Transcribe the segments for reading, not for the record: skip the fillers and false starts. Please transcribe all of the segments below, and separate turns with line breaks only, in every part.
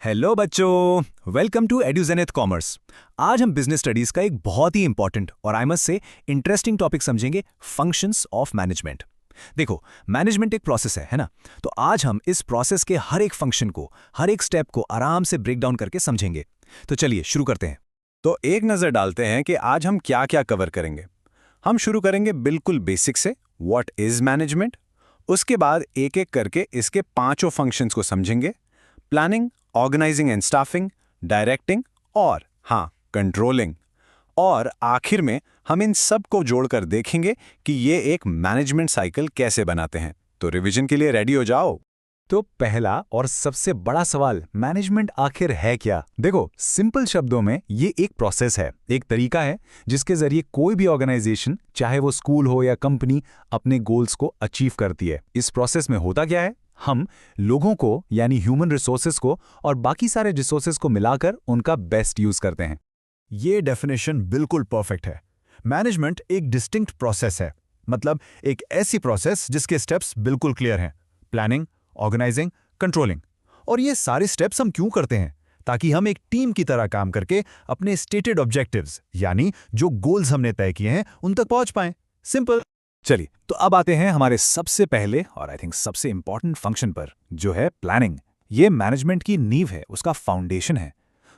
Hello बच्चों, welcome to एड्यूजेनेट commerce. आज हम बिजनेस स्टडीज का एक बहुत ही इंपॉर्टेंट और I must say interesting topic समझेंगे, फंक्शंस ऑफ मैनेजमेंट। देखो, मैनेजमेंट एक प्रोसेस है ना? तो आज हम इस प्रोसेस के हर एक फंक्शन को, हर एक स्टेप को आराम से ब्रेक डाउन करके समझेंगे। तो चलिए शुरू करते हैं।
तो एक नज़र डालते हैं कि आज हम क्या क्या कवर करेंगे। हम शुरू करेंगे बिल्कुल बेसिक से, व्हाट इज मैनेजमेंट। उसके बाद एक एक करके इसके पांचों फंक्शंस को समझेंगे: planning, organising and staffing, directing और हाँ, कंट्रोलिंग। और आखिर में हम इन सब को जोड़कर देखेंगे कि ये एक मैनेजमेंट साइकिल कैसे बनाते हैं। तो रिवीजन के लिए रेडी हो जाओ।
तो पहला और सबसे बड़ा सवाल, मैनेजमेंट आखिर है क्या? देखो, सिंपल शब्दों में ये एक प्रोसेस है, एक तरीका है जिसके जरिए कोई भी ऑर्गेनाइजेशन, चाहे वो स्कूल हो या कंपनी, अपने गोल्स को अचीव करती है। इस प्रोसेस में होता क्या है? हम लोगों को यानी ह्यूमन रिसोर्सेज को और बाकी सारे रिसोर्सेज को मिलाकर उनका बेस्ट यूज करते हैं।
ये डेफिनेशन बिल्कुल परफेक्ट है। मैनेजमेंट एक डिस्टिंक्ट प्रोसेस है, मतलब एक ऐसी प्रोसेस जिसके स्टेप्स बिल्कुल क्लियर हैं: प्लानिंग, ऑर्गेनाइजिंग, कंट्रोलिंग। और ये सारे स्टेप्स हम क्यों करते हैं? ताकि हम एक टीम की तरह काम करके अपने स्टेटेड ऑब्जेक्टिव्स यानी जो गोल्स हमने तय किए हैं उन तक पहुंच पाएं। सिंपल।
चलिए, तो अब आते हैं हमारे सबसे पहले और आई थिंक सबसे इंपॉर्टेंट फंक्शन पर, जो है प्लानिंग। ये मैनेजमेंट की नींव है, उसका फाउंडेशन है।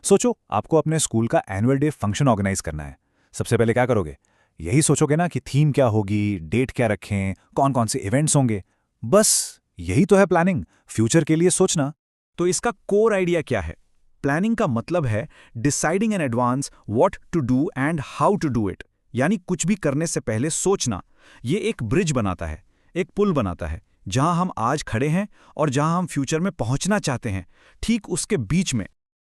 सोचो, आपको अपने स्कूल का एनुअल डे फंक्शन ऑर्गेनाइज करना है। सबसे पहले क्या करोगे? यही सोचोगे ना कि थीम क्या होगी, डेट क्या रखें, कौन कौन से इवेंट्स होंगे। बस यही तो है प्लानिंग, फ्यूचर के लिए सोचना। तो इसका कोर आइडिया क्या है? प्लानिंग का मतलब है deciding in advance what to do and how to do it, यानी कुछ भी करने से पहले सोचना। ये एक ब्रिज बनाता है, एक पुल बनाता है, जहां हम आज खड़े हैं और जहां हम फ्यूचर में पहुंचना चाहते हैं, ठीक उसके बीच में।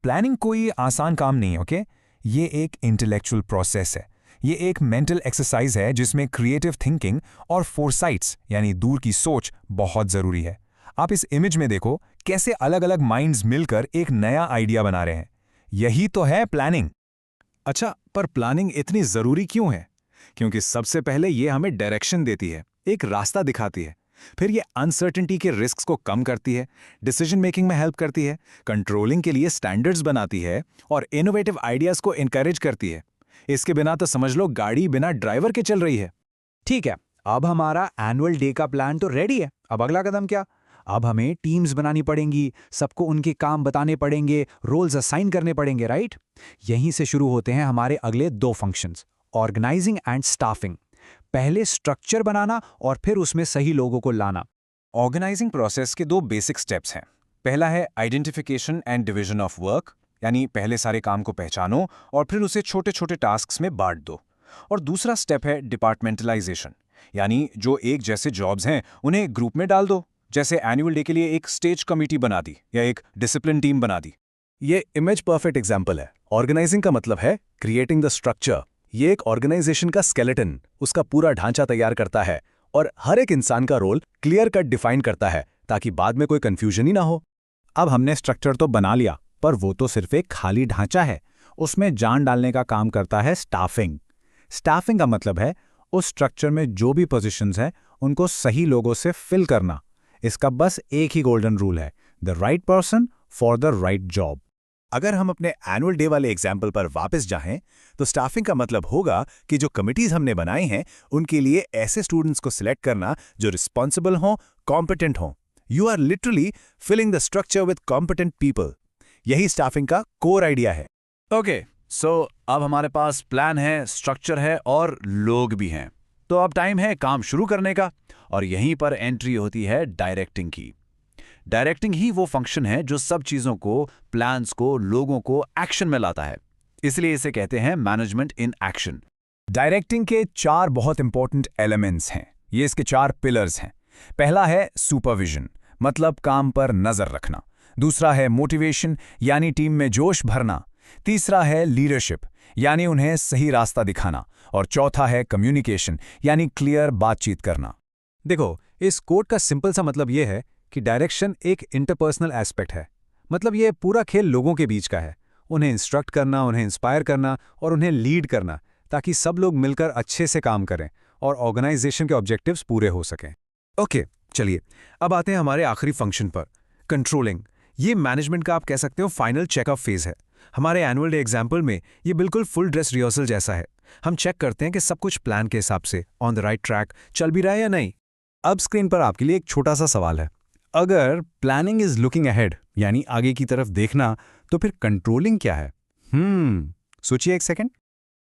प्लानिंग कोई आसान काम नहीं है, ओके? ये एक इंटेलेक्चुअल प्रोसेस है। ये एक मेंटल एक्सरसाइज है जिसमें क्रिएटिव थिंकिंग और फोरसाइट्स यानी दूर की सोच बहुत जरूरी है। आप इस इमेज में देखो कैसे अलग अलग माइंड्स मिलकर एक नया आइडिया बना रहे हैं। यही तो है प्लानिंग। अच्छा, पर प्लानिंग इतनी जरूरी क्यों है? क्योंकि सबसे पहले ये हमें डायरेक्शन देती है, एक रास्ता दिखाती है। फिर ये अनसर्टेनिटी के रिस्क्स को कम करती है, डिसीजन मेकिंग में हेल्प करती है, कंट्रोलिंग के लिए स्टैंडर्ड्स बनाती है और इनोवेटिव आइडियाज को एनकरेज करती है। इसके बिना तो समझ लो गाड़ी बिना ड्राइवर के चल रही है।
ठीक है, अब हमारा एनुअल डे का प्लान तो रेडी है। अब अगला कदम क्या? अब हमें टीम्स बनानी पड़ेंगी, सबको उनके काम बताने पड़ेंगे, रोल्स असाइन करने पड़ेंगे, राइट? यहीं से शुरू होते हैं हमारे अगले दो फंक्शंस, ऑर्गेनाइजिंग एंड स्टाफिंग। पहले स्ट्रक्चर बनाना और फिर उसमें सही लोगों को लाना।
ऑर्गेनाइजिंग प्रोसेस के दो बेसिक स्टेप्स हैं। पहला है identification and division of work, यानी पहले सारे काम को पहचानो और फिर उसे छोटे छोटे टास्क्स में बांट दो। और दूसरा स्टेप है डिपार्टमेंटलाइजेशन, यानी जो एक जैसे जॉब्स हैं उन्हें एक ग्रुप में डाल दो। जैसे एनुअल डे के लिए एक स्टेज कमेटी बना दी या एक डिसिप्लिन टीम बना दी।
ये इमेज परफेक्ट एग्जाम्पल है। ऑर्गेनाइजिंग का मतलब है क्रिएटिंग द स्ट्रक्चर। ये एक ऑर्गेनाइजेशन का स्केलेटन, उसका पूरा ढांचा तैयार करता है और हर एक इंसान का रोल क्लियर कट डिफाइन करता है ताकि बाद में कोई कंफ्यूजन ही ना हो। अब हमने स्ट्रक्चर तो बना लिया, पर वो तो सिर्फ एक खाली ढांचा है। उसमें जान डालने का काम करता है स्टाफिंग। स्टाफिंग का मतलब है उस स्ट्रक्चर में जो भी पोजीशंस हैं उनको सही लोगों से फिल करना। इसका बस एक ही गोल्डन रूल है, the right person for the right job. अगर हम अपने एनुअल डे वाले एग्जाम्पल पर वापस जाएं, तो स्टाफिंग का मतलब होगा कि जो कमिटीज हमने बनाई हैं उनके लिए ऐसे स्टूडेंट्स को सिलेक्ट करना जो रिस्पॉन्सिबल हों, कॉम्पिटेंट हों। You are literally filling the structure with competent people. यही स्टाफिंग का कोर आइडिया है।
ओके, सो अब हमारे पास प्लान है, स्ट्रक्चर है और लोग भी हैं। तो अब टाइम है काम शुरू करने का, और यहीं पर एंट्री होती है डायरेक्टिंग की। डायरेक्टिंग ही वो फंक्शन है जो सब चीजों को, प्लान्स को, लोगों को एक्शन में लाता है। इसलिए इसे कहते हैं मैनेजमेंट इन एक्शन।
डायरेक्टिंग के चार बहुत इंपॉर्टेंट एलिमेंट्स हैं। ये इसके चार पिलर्स हैं। पहला है सुपरविजन, मतलब काम पर नजर रखना। दूसरा है मोटिवेशन, यानी टीम में जोश भरना। तीसरा है लीडरशिप, यानी उन्हें सही रास्ता दिखाना। और चौथा है कम्युनिकेशन, यानी क्लियर बातचीत करना। देखो, इस कोड का सिंपल सा मतलब यह है कि डायरेक्शन एक इंटरपर्सनल एस्पेक्ट है। मतलब ये पूरा खेल लोगों के बीच का है। उन्हें इंस्ट्रक्ट करना, उन्हें इंस्पायर करना और उन्हें लीड करना, ताकि सब लोग मिलकर अच्छे से काम करें और ऑर्गेनाइजेशन के ऑब्जेक्टिव्स पूरे हो सकें। ओके, चलिए अब आते हैं हमारे आखिरी फंक्शन पर, कंट्रोलिंग।
ये मैनेजमेंट का आप कह सकते हो फाइनल चेकअप फेज है। हमारे एनुअल डे एग्जाम्पल में ये बिल्कुल फुल ड्रेस रिहर्सल जैसा है। हम चेक करते हैं कि सब कुछ प्लान के हिसाब से ऑन द राइट ट्रैक चल भी रहा है या नहीं।
अब स्क्रीन पर आपके लिए एक छोटा सा सवाल है। अगर प्लानिंग इज लुकिंग अहेड यानी आगे की तरफ देखना, तो फिर कंट्रोलिंग क्या है? सोचिए एक सेकंड।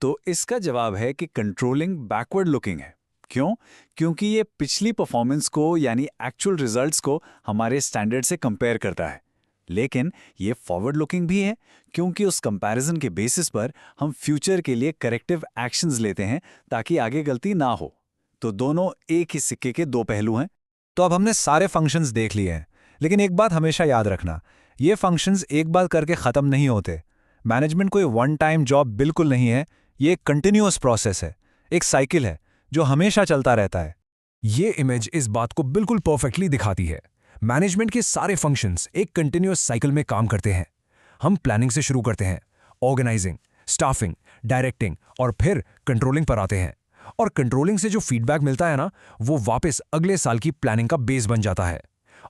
तो इसका जवाब है कि कंट्रोलिंग बैकवर्ड लुकिंग है। क्यों? क्योंकि ये पिछली परफॉर्मेंस को यानी एक्चुअल रिजल्ट्स को हमारे स्टैंडर्ड से कंपेयर करता है। लेकिन ये फॉरवर्ड लुकिंग भी है, क्योंकि उस कंपैरिजन के बेसिस पर हम फ्यूचर के लिए करेक्टिव एक्शंस लेते हैं ताकि आगे गलती ना हो। तो दोनों एक ही सिक्के के दो पहलू हैं।
तो अब हमने सारे फंक्शंस देख लिए हैं, लेकिन एक बात हमेशा याद रखना, ये फंक्शंस एक बार करके खत्म नहीं होते। मैनेजमेंट कोई वन टाइम जॉब बिल्कुल नहीं है, ये एक कंटिन्यूअस प्रोसेस है, एक साइकिल है जो हमेशा चलता रहता है। ये इमेज इस बात को बिल्कुल परफेक्टली दिखाती है। मैनेजमेंट के सारे फंक्शंस एक कंटिन्यूअस साइकिल में काम करते हैं। हम प्लानिंग से शुरू करते हैं, ऑर्गेनाइजिंग, स्टाफिंग, डायरेक्टिंग और फिर कंट्रोलिंग पर आते हैं। और कंट्रोलिंग से जो फीडबैक मिलता है ना, वो वापस अगले साल की प्लानिंग का बेस बन जाता है।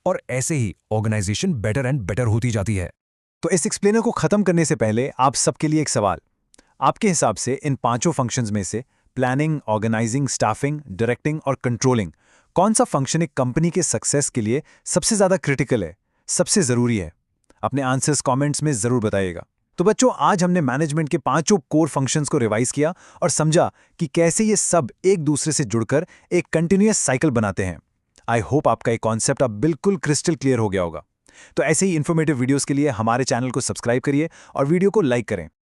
और ऐसे ही ऑर्गेनाइजेशन बेटर एंड बेटर होती जाती है।
तो इस एक्सप्लेनर को खत्म करने से पहले आप सबके लिए एक सवाल। आपके हिसाब से इन पांचों फंक्शंस में से प्लानिंग, ऑर्गेनाइजिंग, स्टाफिंग, डायरेक्टिंग और कंट्रोलिंग, कौन सा फंक्शन एक कंपनी के सक्सेस के लिए सबसे ज्यादा क्रिटिकल है, सबसे जरूरी है? अपने आंसर्स कमेंट्स में जरूर बताइएगा। तो बच्चों, आज हमने मैनेजमेंट के पांचों कोर फंक्शंस को रिवाइज किया और समझा कि कैसे ये सब एक दूसरे से जुड़कर एक कंटिन्यूअस साइकिल बनाते हैं। आई होप आपका ये कॉन्सेप्ट अब बिल्कुल क्रिस्टल क्लियर हो गया होगा। तो ऐसे ही इन्फॉर्मेटिव वीडियोस के लिए हमारे चैनल को सब्सक्राइब करिए और वीडियो को लाइक करें।